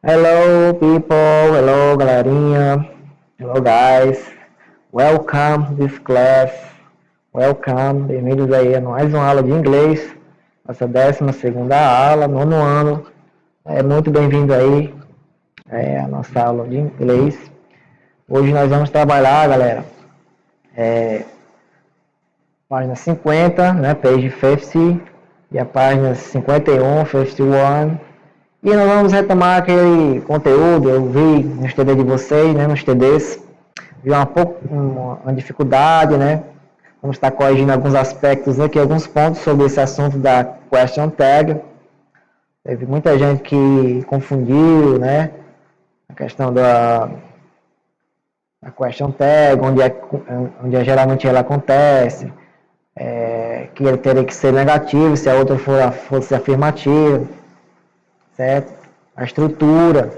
Hello people, hello galerinha, hello guys, welcome this class, welcome, bem-vindos aí a mais uma aula de inglês, nossa 12ª aula, nono ano, muito bem-vindo aí a nossa aula de inglês. Hoje nós vamos trabalhar, galera, página 50, né, page 50, e a página 51, 51, e nós vamos retomar aquele conteúdo. Eu vi nos TD de vocês, né, nos TDs, vi uma dificuldade, né? Vamos estar corrigindo alguns aspectos aqui, alguns pontos sobre esse assunto da question tag. Teve muita gente que confundiu, né? A questão da question tag, onde geralmente ela acontece, que ele teria que ser negativo se a outra fosse afirmativa, certo? A estrutura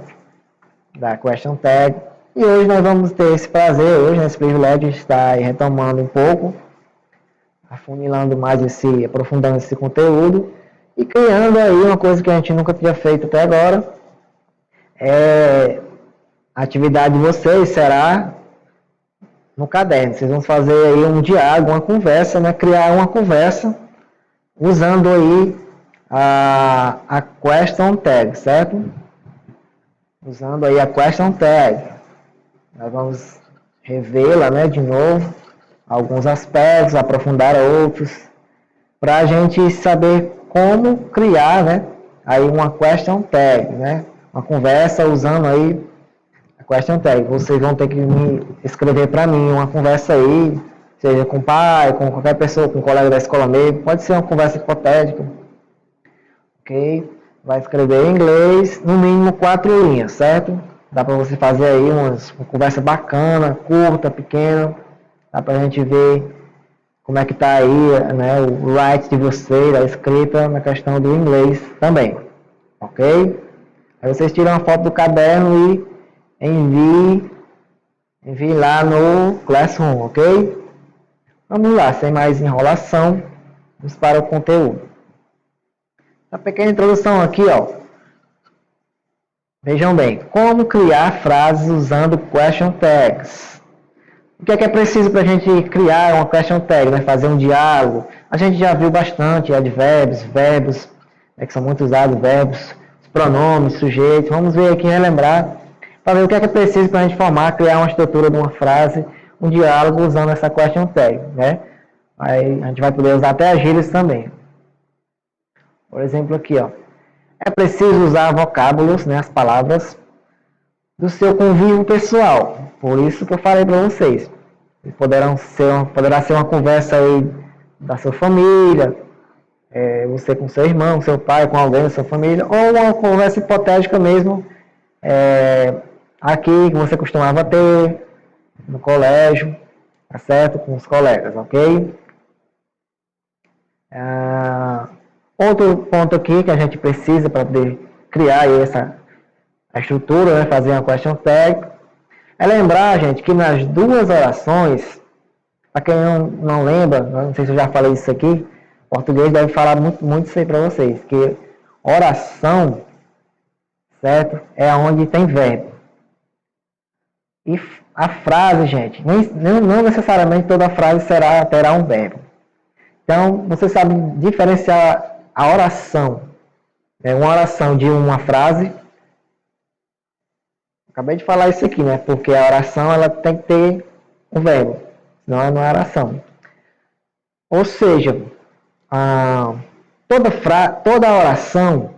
da question tag. E hoje nós vamos ter esse prazer, esse privilégio de estar retomando um pouco, afunilando mais aprofundando esse conteúdo e criando aí uma coisa que a gente nunca tinha feito até agora. A atividade de vocês será no caderno. Vocês vão fazer aí um diálogo, uma conversa, né? Criar uma conversa usando aí a question tag, certo? Usando aí a question tag. Nós vamos revê-la, né, de novo, alguns aspectos, aprofundar outros, para a gente saber como criar, né, aí uma question tag, né, uma conversa usando aí a question tag. Vocês vão ter que me escrever para mim uma conversa aí, seja com o pai, com qualquer pessoa, com um colega da escola mesmo, pode ser uma conversa hipotética, ok? Vai escrever em inglês, no mínimo 4 linhas, certo? Dá para você fazer aí uma conversa bacana, curta, pequena. Dá para a gente ver como é que está aí, né, o write de vocês, a escrita na questão do inglês também. Ok? Aí vocês tiram uma foto do caderno e enviem lá no Classroom, ok? Vamos lá, sem mais enrolação, vamos para o conteúdo. Uma pequena introdução aqui, ó. Vejam bem, como criar frases usando question tags. O que é preciso para a gente criar uma question tag, né? Fazer um diálogo? A gente já viu bastante advérbios, verbos, né, que são muito usados, verbos, pronomes, sujeitos. Vamos ver aqui, relembrar, para ver o que é preciso para a gente criar uma estrutura de uma frase, um diálogo usando essa question tag, né? Aí a gente vai poder usar até as gírias também. Por exemplo, aqui, ó. É preciso usar vocábulos, né, as palavras do seu convívio pessoal. Por isso que eu falei para vocês. Poderá ser uma conversa aí da sua família, você com seu irmão, seu pai, com alguém da sua família, ou uma conversa hipotética mesmo, aqui que você costumava ter, no colégio, tá certo? Com os colegas, ok? Outro ponto aqui que a gente precisa para poder criar aí a estrutura, né, fazer uma question tag, é lembrar, gente, que nas duas orações, para quem não lembra, não sei se eu já falei isso aqui, português deve falar muito isso aí para vocês, que oração, certo, é onde tem verbo. E a frase, gente, não necessariamente toda frase terá um verbo. Então, você sabe diferenciar a oração, uma oração de uma frase. Acabei de falar isso aqui, né? Porque a oração ela tem que ter um verbo, senão não é oração. Ou seja, toda oração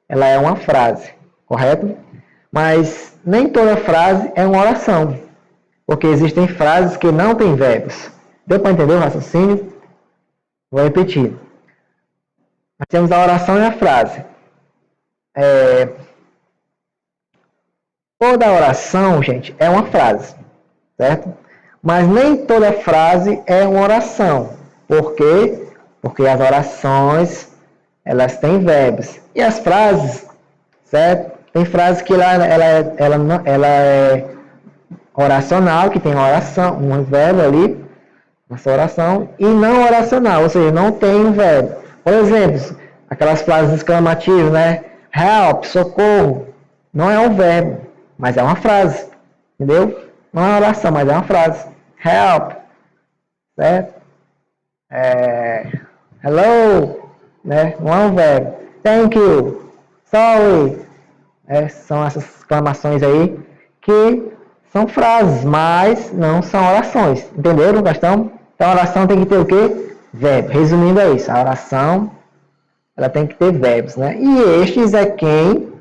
ela é uma frase, correto? Mas nem toda frase é uma oração, porque existem frases que não têm verbos. Deu para entender o raciocínio? Vou repetir. Nós temos a oração e a frase. Toda oração, gente, é uma frase, certo? Mas nem toda frase é uma oração. Por quê? Porque as orações, elas têm verbos. E as frases, certo? Tem frase que ela é oracional, que tem uma oração, um verbo ali, nessa oração, e não oracional, ou seja, não tem um verbo. Por exemplo, aquelas frases exclamativas, né? Help, socorro. Não é um verbo, mas é uma frase. Entendeu? Não é uma oração, mas é uma frase. Help. Certo? Hello. Né? Não é um verbo. Thank you. Sorry. São essas exclamações aí que são frases, mas não são orações. Entenderam, questão? Então a oração tem que ter o quê? Verbo. Resumindo é isso. A oração ela tem que ter verbos, né? E estes é quem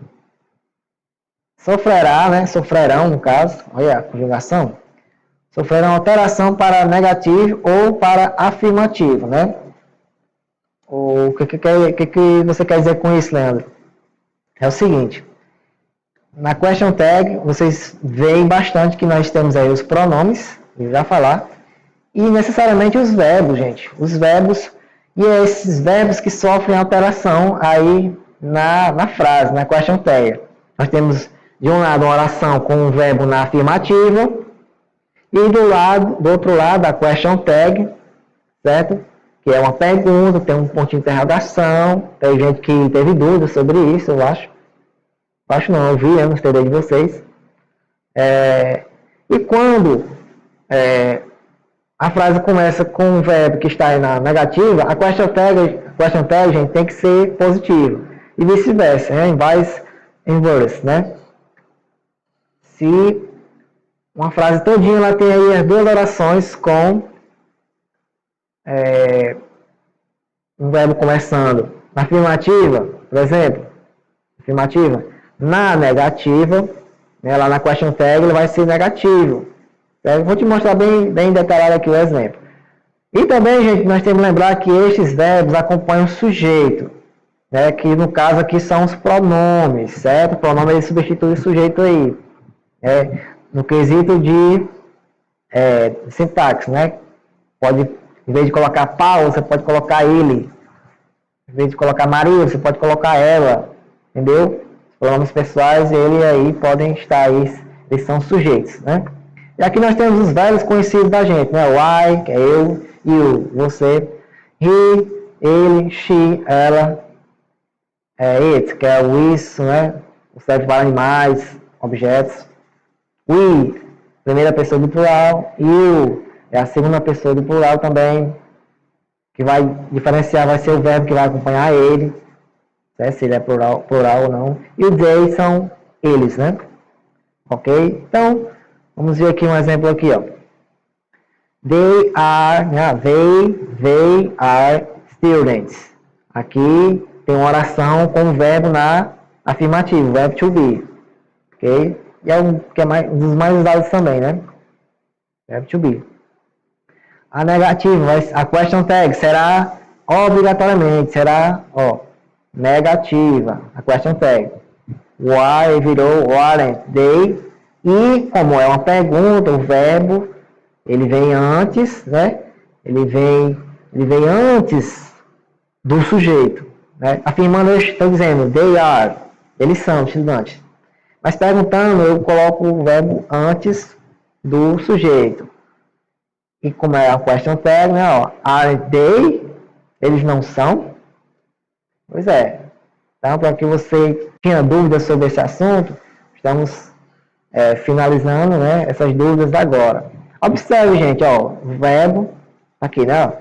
sofrerá, né? Sofrerão, no caso, olha a conjugação, sofrerão alteração para negativo ou para afirmativo, né? O que você quer dizer com isso, Leandro? É o seguinte, na question tag, vocês veem bastante que nós temos aí os pronomes, eu já falar, e necessariamente os verbos, gente. Os verbos, e é esses verbos que sofrem alteração aí na frase, na question tag. Nós temos, de um lado, uma oração com um verbo na afirmativa, e do outro lado, a question tag, certo? Que é uma pergunta, tem um ponto de interrogação, tem gente que teve dúvidas sobre isso, eu acho. Acho não, eu vi, eu não sei de vocês. E quando a frase começa com um verbo que está aí na negativa, a question tag, gente, tem que ser positivo. E vice-versa, né? Em vice inverse, né? Se uma frase todinha, ela tem aí as duas orações com um verbo começando na afirmativa, por exemplo, afirmativa, na negativa, né, lá na question tag ele vai ser negativo. Eu vou te mostrar bem detalhado aqui o exemplo. E também, gente, nós temos que lembrar que estes verbos acompanham o sujeito, né, que no caso aqui são os pronomes, certo? O pronome ele substitui o sujeito aí, no quesito de sintaxe, né? Pode, em vez de colocar Paulo, você pode colocar ele. Em vez de colocar Maria, você pode colocar ela, entendeu? Os pronomes pessoais, ele aí podem estar aí, eles são sujeitos, né? E aqui nós temos os verbos conhecidos da gente, né? O I, que é eu, you, você, he, ele, she, ela, it, que é o isso, né? Serve para animais, objetos. We, primeira pessoa do plural, you, é a segunda pessoa do plural também, que vai diferenciar, vai ser o verbo que vai acompanhar ele, certo? Se ele é plural ou não. E o they são eles, né? Ok? Então, vamos ver aqui um exemplo aqui, ó. They are students. Aqui tem uma oração com o verbo na afirmativa, o verbo to be. Ok? E é um dos mais usados também, né? Verbo to be. A negativa, a question tag será obrigatoriamente, negativa, a question tag. Why virou weren't they. E como é uma pergunta, o verbo, ele vem antes, né? Ele vem antes do sujeito, né? Afirmando, eu estou dizendo, they are, eles são estudantes. Mas perguntando, eu coloco o verbo antes do sujeito. E como é a question tag, né? Ó, aren't they? Eles não são? Pois é. Então, para que você tinha dúvidas sobre esse assunto, estamos finalizando, né, essas dúvidas agora. Observe, gente, ó, o verbo, aqui, né? Ó,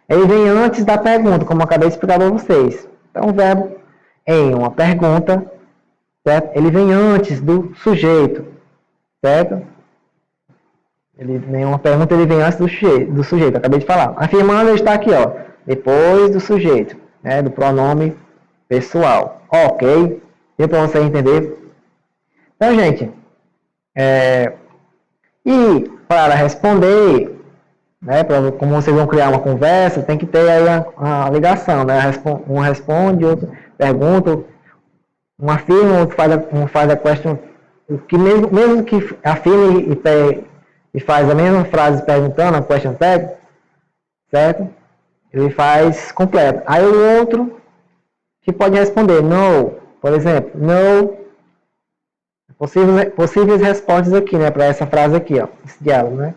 ele vem antes da pergunta, como eu acabei de explicar para vocês. Então, o verbo em uma pergunta, certo? Ele vem antes do sujeito, certo? Ele vem uma pergunta, ele vem antes do sujeito, acabei de falar. Afirmando, ele está aqui, ó, depois do sujeito, né, do pronome pessoal. Ok? Deu para você entender? Então, gente, e para responder, né, como vocês vão criar uma conversa, tem que ter aí a ligação, né? Um responde, outro pergunta, um afirma, outro faz a question, que mesmo que afirme e faz a mesma frase perguntando, a question tag, certo? Ele faz completo. Aí o outro que pode responder no, por exemplo, no, possíveis respostas aqui, né, para essa frase aqui, ó, esse diálogo, né?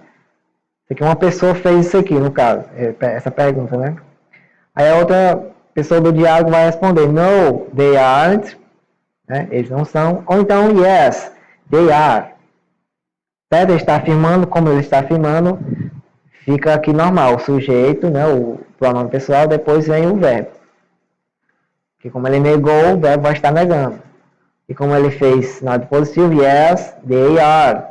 Isso aqui uma pessoa fez isso aqui, no caso, essa pergunta, né? Aí a outra pessoa do diálogo vai responder, no, they aren't, né? Eles não são. Ou então, yes, they are. Certo? Ele está afirmando, como ele está afirmando, fica aqui normal, o sujeito, né, o pronome pessoal, depois vem o verbo. Que como ele negou, o verbo vai estar negando. E como ele fez sinal de positivo, yes, they are.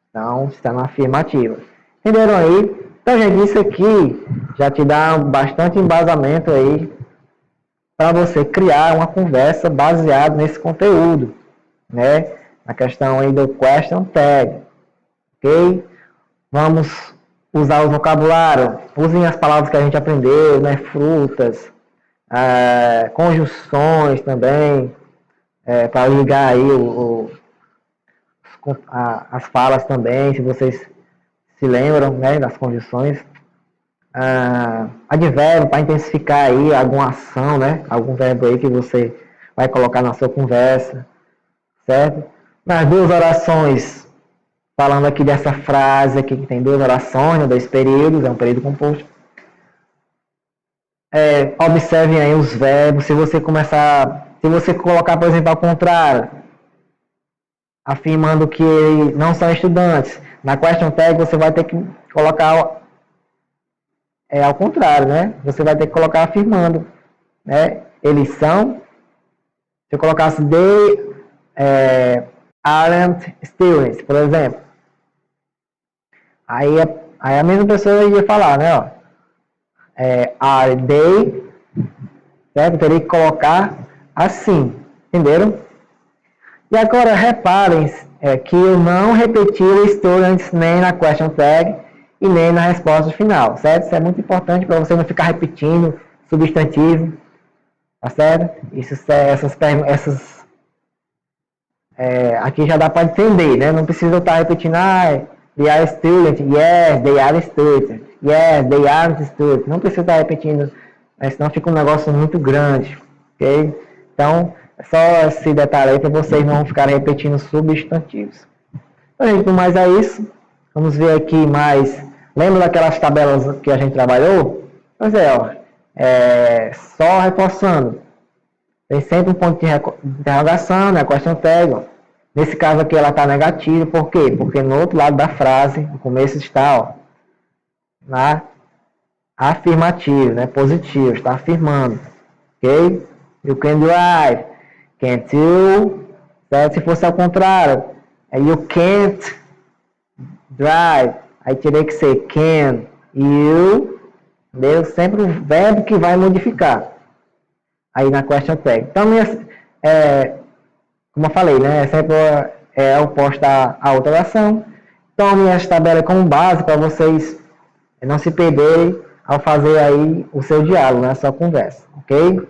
Então, está na afirmativa. Entenderam aí? Então, gente, isso aqui já te dá bastante embasamento aí para você criar uma conversa baseada nesse conteúdo, né? Na questão aí do question tag, ok? Vamos usar o vocabulário. Usem as palavras que a gente aprendeu, né? Frutas, conjunções também, para ligar aí as falas também, se vocês se lembram, né, das conjunções. Advérbio, para intensificar aí alguma ação, né? Algum verbo aí que você vai colocar na sua conversa, certo? Nas duas orações, falando aqui dessa frase aqui, que tem duas orações, né, 2 períodos, é um período composto. Observem aí os verbos, se você colocar, por exemplo, ao contrário, afirmando que não são estudantes, na question tag você vai ter que colocar ao contrário, né? Você vai ter que colocar afirmando, né? Eles são, se eu colocasse they aren't students, por exemplo, aí a mesma pessoa ia falar, né? Ó, are they, certo? Eu teria que colocar assim, entenderam? E agora reparem que eu não repeti o students nem na question tag e nem na resposta final, certo? Isso é muito importante para você não ficar repetindo substantivo, tá certo? Aqui já dá para entender, né? Não precisa estar repetindo, they are students, yes, they are students, yes, they aren't students. Não precisa estar repetindo, senão fica um negócio muito grande, ok? Então, é só esse detalhe aí para vocês não ficarem repetindo substantivos. Então, gente, mais é isso. Vamos ver aqui mais. Lembra daquelas tabelas que a gente trabalhou? Pois só reforçando. Tem sempre um ponto de interrogação, né? Question tag. Ó. Nesse caso aqui ela está negativa. Por quê? Porque no outro lado da frase, no começo está, ó, na afirmativa, né? Positivo, está afirmando. Ok? You can drive. Can't you? Certo? Se fosse ao contrário, you can't drive. Aí teria que ser can. You. Entendeu? Sempre o verbo que vai modificar. Aí na question tag. Então, como eu falei, né? Sempre oposta à outra oração. Tome essa tabela como base para vocês não se perderem ao fazer aí o seu diálogo, né? A sua conversa, ok?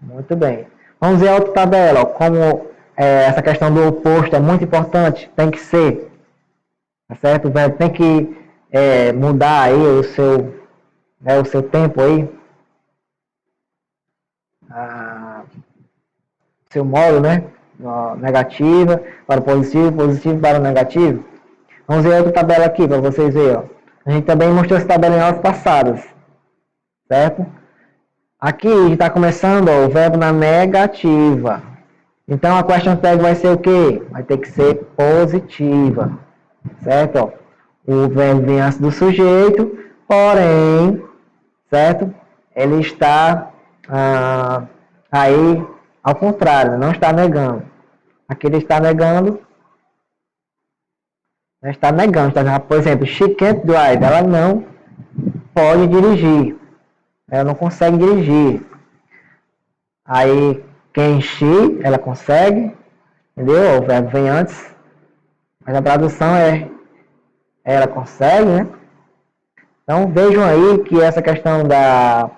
Muito bem. Vamos ver a outra tabela, ó, como essa questão do oposto é muito importante, tem que ser, tá certo? O verbo tem que mudar aí o seu tempo aí, seu modo, né? Negativa para positivo, positivo para negativo. Vamos ver outra tabela aqui para vocês verem. Ó. A gente também mostrou essa tabela em aulas passadas, certo? Aqui está começando ó, o verbo na negativa. Então a question tag vai ser o quê? Vai ter que ser positiva, certo? Ó, o verbo vem antes do sujeito, porém, certo? Ele está aí ao contrário, não está negando. Aqui ele está negando. Está negando. Por exemplo, she can't drive. Ela não pode dirigir. Ela não consegue dirigir. Aí, can she, ela consegue. Entendeu? O verbo vem antes. Mas a tradução é ela consegue, né? Então, vejam aí que essa questão da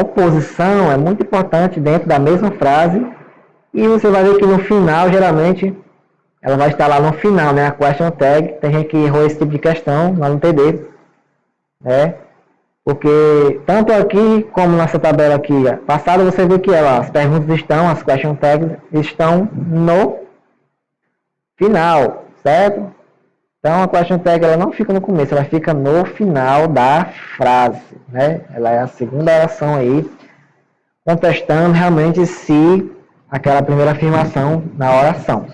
oposição é muito importante dentro da mesma frase. E você vai ver que no final, geralmente, ela vai estar lá no final, né? A question tag. Tem gente que errou esse tipo de questão lá no TD. Né? Porque tanto aqui como nessa tabela aqui passada, você vê que as perguntas estão, as question tags estão no final, certo? Então a question tag ela não fica no começo, ela fica no final da frase, né? Ela é a segunda oração aí, contestando realmente se aquela primeira afirmação na oração.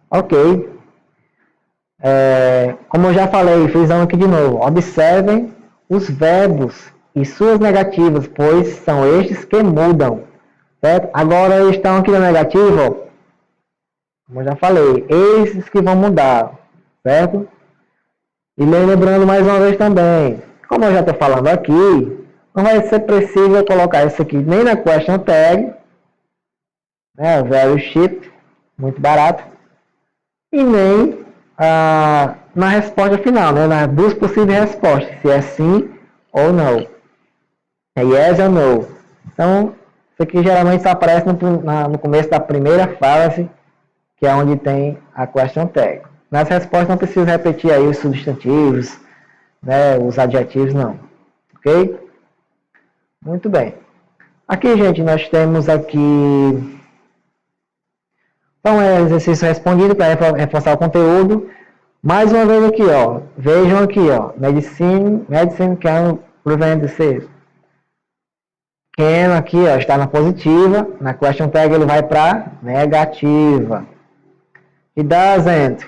Ok. Como eu já falei, frisando aqui de novo, observem os verbos e suas negativas, pois são estes que mudam, certo? Agora eles estão aqui na negativa, ó, como eu já falei, esses que vão mudar, certo? E lembrando mais uma vez também, como eu já estou falando aqui, não vai ser preciso colocar isso aqui nem na question tag, né, very cheap, muito barato, e nem na resposta final, né, nas duas possíveis respostas, se é sim ou não, é yes ou no. Então, isso aqui geralmente só aparece no começo da primeira frase, que é onde tem a question tag. Nas respostas não precisa repetir aí os substantivos, né, os adjetivos, não. Ok? Muito bem. Aqui, gente, nós temos aqui... Então, exercício respondido para reforçar o conteúdo. Mais uma vez aqui, ó. Vejam aqui, ó. Medicine can prevent disease. Can aqui, ó, está na positiva. Na question tag ele vai para negativa. He doesn't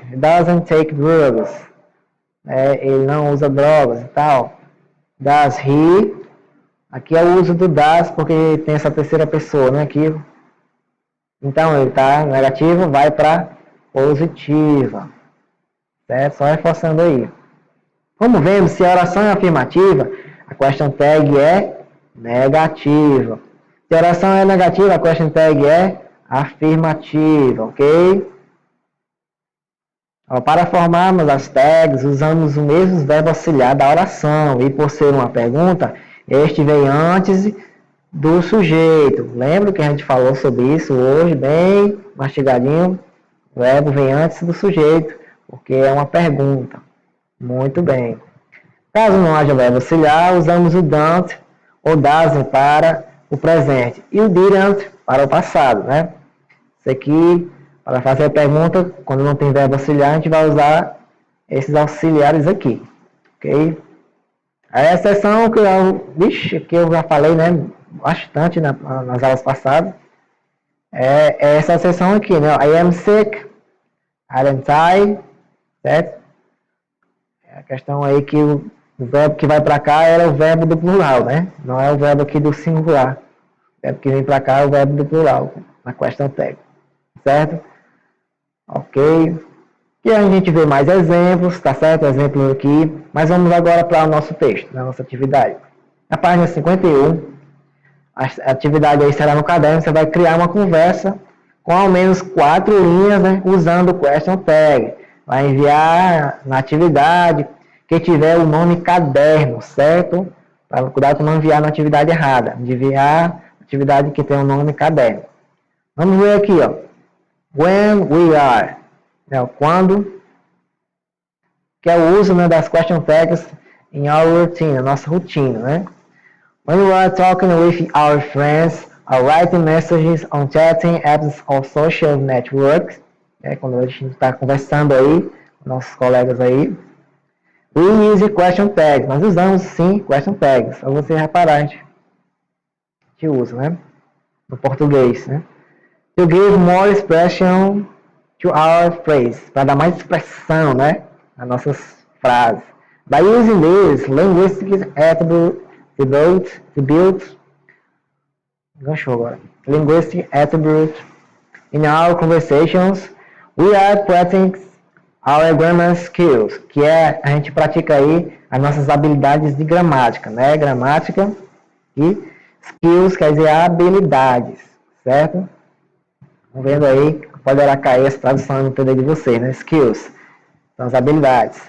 take drugs. Ele não usa drogas e tal. Does he? Aqui é o uso do does porque tem essa terceira pessoa, né? Aqui. Então ele está negativo, vai para positiva. Certo? Só reforçando aí. Como vemos, se a oração é afirmativa, a question tag é negativa. Se a oração é negativa, a question tag é afirmativa, ok? Para formarmos as tags, usamos o mesmo verbo auxiliar da oração. E por ser uma pergunta, este vem antes do sujeito. Lembra que a gente falou sobre isso hoje, bem mastigadinho? O verbo vem antes do sujeito, porque é uma pergunta. Muito bem. Caso não haja verbo auxiliar, usamos o don't ou doesn't para o presente. E o didn't para o passado, né? Isso aqui... Para fazer a pergunta, quando não tem verbo auxiliar, a gente vai usar esses auxiliares aqui. Ok? A exceção que eu já falei, né, bastante nas aulas passadas, é essa exceção aqui, né? I am sick, I, certo? É a questão aí que o verbo que vai para cá era o verbo do plural, né? Não é o verbo aqui do singular. O verbo que vem para cá é o verbo do plural, na question tag. Certo? Ok? E a gente vê mais exemplos, tá certo? Exemplos aqui. Mas vamos agora para o nosso texto, na nossa atividade. Na página 51, a atividade aí será no caderno, você vai criar uma conversa com ao menos 4 linhas, né? Usando o question tag. Vai enviar na atividade que tiver o nome caderno, certo? Para cuidar para não enviar na atividade errada. De enviar atividade que tem o nome caderno. Vamos ver aqui, ó. When we are, né, quando, que é o uso, né, das question tags in our routine, nossa rotina, né? When we are talking with our friends, or writing messages on chatting apps or social networks, quando a gente está conversando aí com nossos colegas aí, we use question tags, nós usamos sim question tags, só você reparar, a gente usa, né? No português, né? To give more expression to our phrase, para dar mais expressão, né, às nossas frases. By using this linguistic attribute, linguistic attribute in our conversations, we are practicing our grammar skills, que é a gente pratica aí as nossas habilidades de gramática, né, gramática e skills quer dizer habilidades, certo? Estão vendo aí, poderá cair essa tradução no entender de vocês, né? Skills, são as habilidades.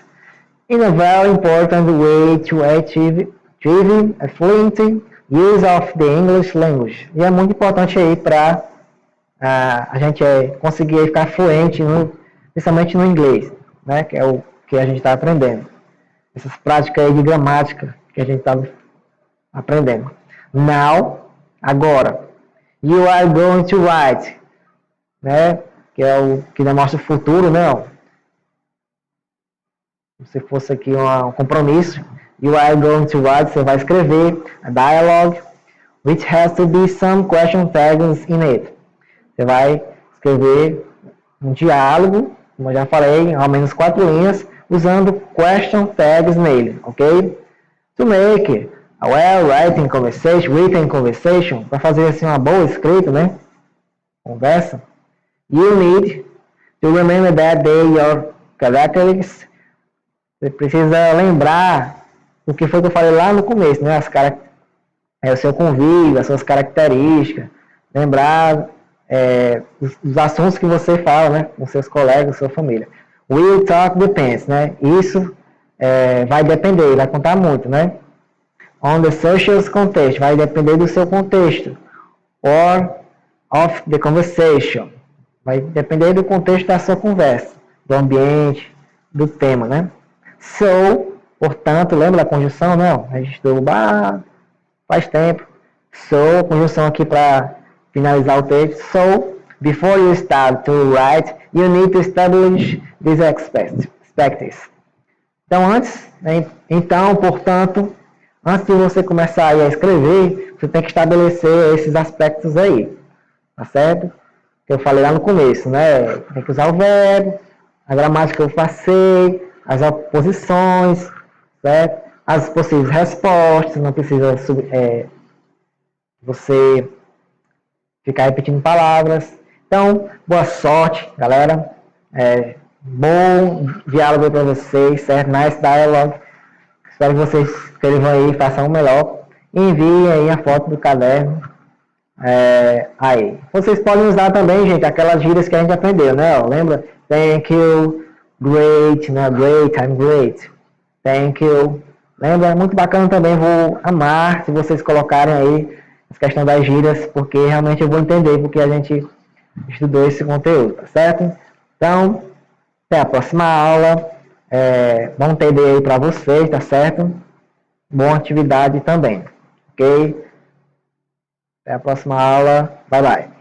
In a very important way to achieve a fluent use of the English language. E é muito importante aí para a gente conseguir ficar fluente, principalmente no inglês, né? Que é o que a gente está aprendendo. Essas práticas aí de gramática que a gente está aprendendo. Now, agora, you are going to write, né? Que é o que demonstra o futuro, né? Se fosse aqui um compromisso, you are going to write, você vai escrever a dialogue, which has to be some question tags in it. Você vai escrever um diálogo, como eu já falei, ao menos 4 linhas, usando question tags nele, ok? To make a well-written conversation, para fazer assim uma boa escrita, né? Conversa. You need to remember that your characteristics. Você precisa lembrar o que foi que eu falei lá no começo, né? O seu convívio, as suas características. Lembrar os assuntos que você fala, né? Com seus colegas, sua família. Will talk depends, né? Isso vai depender, vai contar muito, né? On the social context, vai depender do seu contexto. Or of the conversation, vai depender do contexto da sua conversa, do ambiente, do tema, né? So, portanto, lembra da conjunção, não? A gente estudou faz tempo. So, conjunção aqui para finalizar o texto. So, before you start to write, you need to establish these aspects. Então, portanto, antes de você começar a escrever, você tem que estabelecer esses aspectos aí, tá certo? Que eu falei lá no começo, né? Tem que usar o verbo, a gramática que eu passei, as oposições, certo? As possíveis respostas, não precisa você ficar repetindo palavras. Então, boa sorte, galera. Bom diálogo para vocês, certo? Nice dialogue. Espero que vocês escrevam aí, façam o melhor. E enviem aí a foto do caderno. Aí. Vocês podem usar também, gente, aquelas gírias que a gente aprendeu, né? Lembra? Thank you, great, né? Great, I'm great. Thank you. Lembra? É muito bacana também. Vou amar se vocês colocarem aí as questões das gírias, porque realmente eu vou entender porque a gente estudou esse conteúdo, tá certo? Então, até a próxima aula. Bom entender aí para vocês, tá certo? Boa atividade também, ok? Até a próxima aula. Bye, bye.